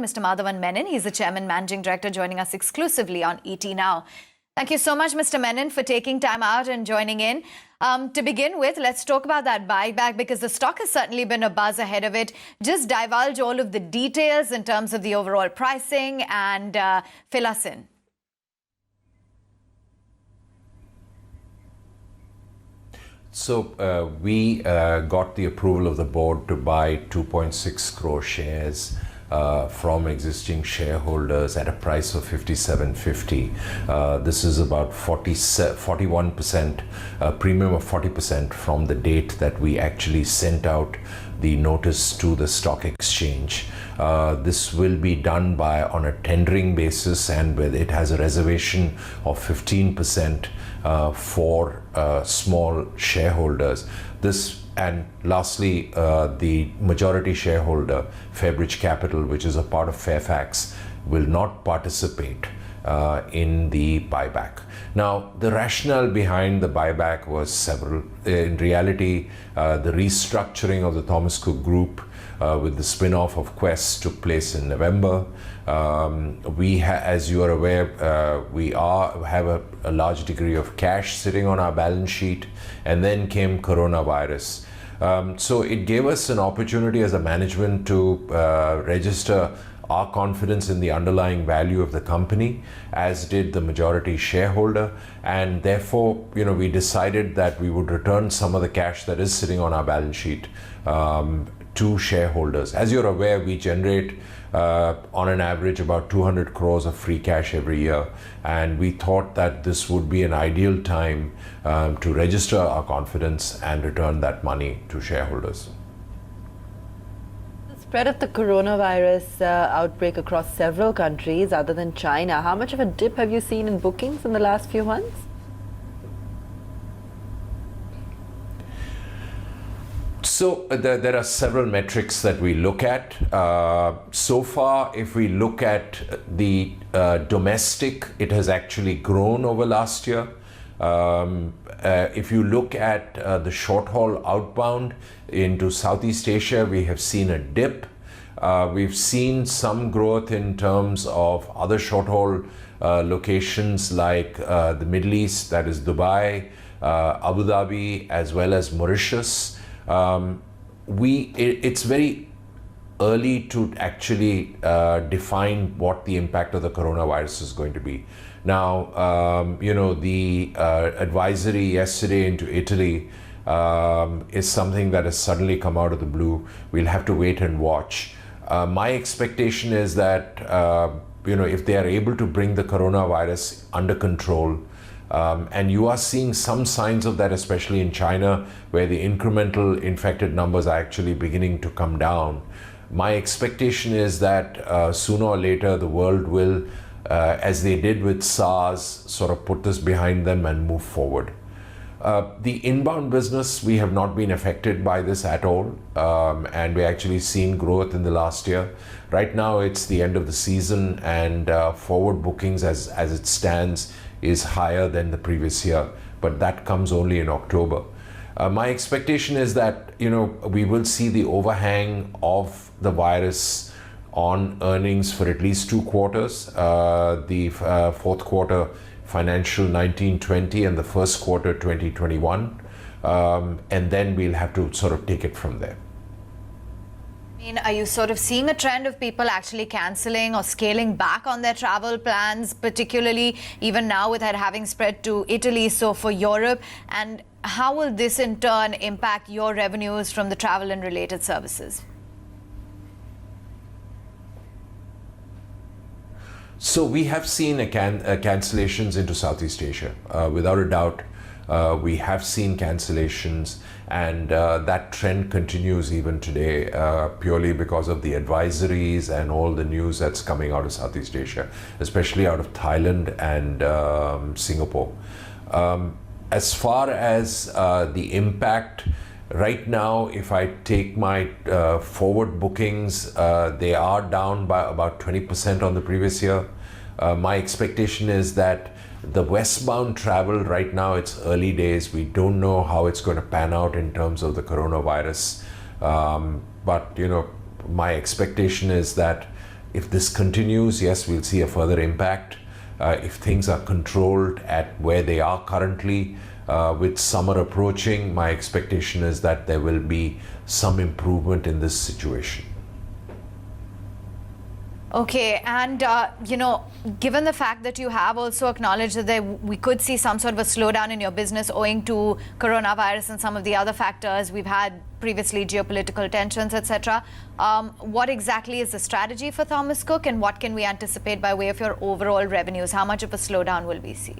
Mr. Madhavan Menon. He's the Chairman Managing Director joining us exclusively on ET Now. Thank you so much, Mr. Menon, for taking time out and joining in. To begin with, let's talk about that buyback because the stock has certainly been a buzz ahead of it. Just divulge all of the details in terms of the overall pricing and fill us in. So we got the approval of the board to buy 2.6 crore shares from existing shareholders at a price of 57.50. This is about 41% premium of 40% from the date that we actually sent out the notice to the stock exchange. This will be done on a tendering basis, and it has a reservation of 15% for small shareholders. And lastly, the majority shareholder, Fairbridge Capital, which is a part of Fairfax, will not participate in the buyback. Now, the rationale behind the buyback was several. In reality, the restructuring of the Thomas Cook Group with the spin-off of Quest took place in November. As you are aware, we have a large degree of cash sitting on our balance sheet, and then came coronavirus. So it gave us an opportunity as a management to register our confidence in the underlying value of the company, as did the majority shareholder, and therefore, we decided that we would return some of the cash that is sitting on our balance sheet to shareholders. As you're aware, we generate on an average about 200 crores of free cash every year, and we thought that this would be an ideal time to register our confidence and return that money to shareholders. The spread of the coronavirus outbreak across several countries other than China, how much of a dip have you seen in bookings in the last few months? So there are several metrics that we look at. So far, if we look at the domestic, it has actually grown over last year. If you look at the short-haul outbound into Southeast Asia, we have seen a dip. We've seen some growth in terms of other short-haul locations like the Middle East, that is Dubai, Abu Dhabi, as well as Mauritius. It's very early to actually define what the impact of the coronavirus is going to be. Now, the advisory yesterday into Italy is something that has suddenly come out of the blue. We'll have to wait and watch. My expectation is that, if they are able to bring the coronavirus under control, and you are seeing some signs of that, especially in China, where the incremental infected numbers are actually beginning to come down. My expectation is that sooner or later the world will, as they did with SARS, sort of put this behind them and move forward. The inbound business, we have not been affected by this at all, and we actually seen growth in the last year. Right now it's the end of the season, and forward bookings as it stands is higher than the previous year, but that comes only in October. My expectation is that we will see the overhang of the virus on earnings for at least 2 quarters, the fourth quarter financial 19-20 and the first quarter 2021, and then we'll have to sort of take it from there. Are you sort of seeing a trend of people actually cancelling or scaling back on their travel plans, particularly even now with it having spread to Italy, so for Europe? And how will this in turn impact your revenues from the travel and related services? So we have seen cancellations into Southeast Asia. Without a doubt, we have seen cancellations, and that trend continues even today, purely because of the advisories and all the news that's coming out of Southeast Asia, especially out of Thailand and Singapore. As far as the impact, right now, if I take my forward bookings, they are down by about 20% on the previous year. My expectation is that the westbound travel right now, it's early days. We don't know how it's going to pan out in terms of the coronavirus. But, my expectation is that If this continues, yes, we'll see a further impact. If things are controlled at where they are currently, with summer approaching, my expectation is that there will be some improvement in this situation. Okay, and given the fact that you have also acknowledged that we could see some sort of a slowdown in your business owing to coronavirus and some of the other factors, we've had previously geopolitical tensions, etc. What exactly is the strategy for Thomas Cook, and what can we anticipate by way of your overall revenues? How much of a slowdown will we see?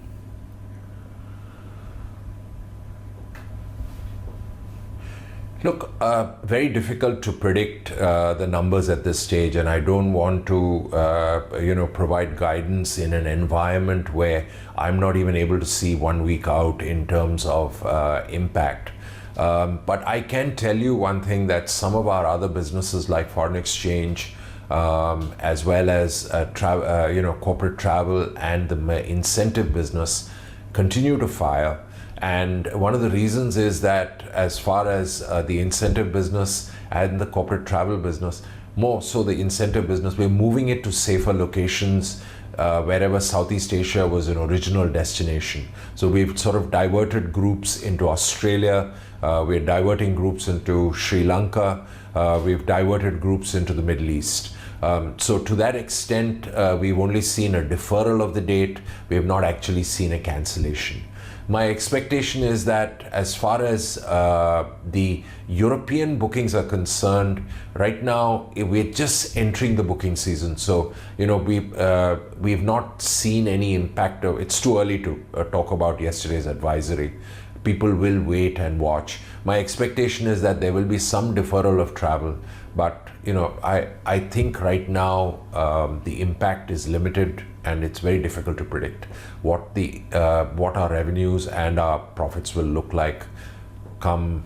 Look, very difficult to predict the numbers at this stage, and I don't want to, provide guidance in an environment where I'm not even able to see 1 week out in terms of impact. But I can tell you one thing, that some of our other businesses like foreign exchange, as well as corporate travel and the incentive business continue to fire. And one of the reasons is that as far as the incentive business and the corporate travel business, more so the incentive business, we're moving it to safer locations wherever Southeast Asia was an original destination. So we've sort of diverted groups into Australia, we're diverting groups into Sri Lanka, we've diverted groups into the Middle East. So to that extent, we've only seen a deferral of the date. We have not actually seen a cancellation. My expectation is that as far as the European bookings are concerned, right now we're just entering the booking season. So, we've not seen any impact of, it's too early to talk about yesterday's advisory. People will wait and watch. My expectation is that there will be some deferral of travel, but I think right now the impact is limited, and it's very difficult to predict what our revenues and our profits will look like come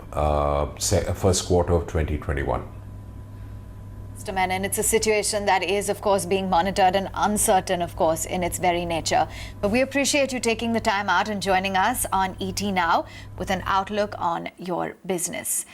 first quarter of 2021. Mr. Menon, it's a situation that is, of course, being monitored and uncertain, of course, in its very nature. But we appreciate you taking the time out and joining us on ET Now with an outlook on your business.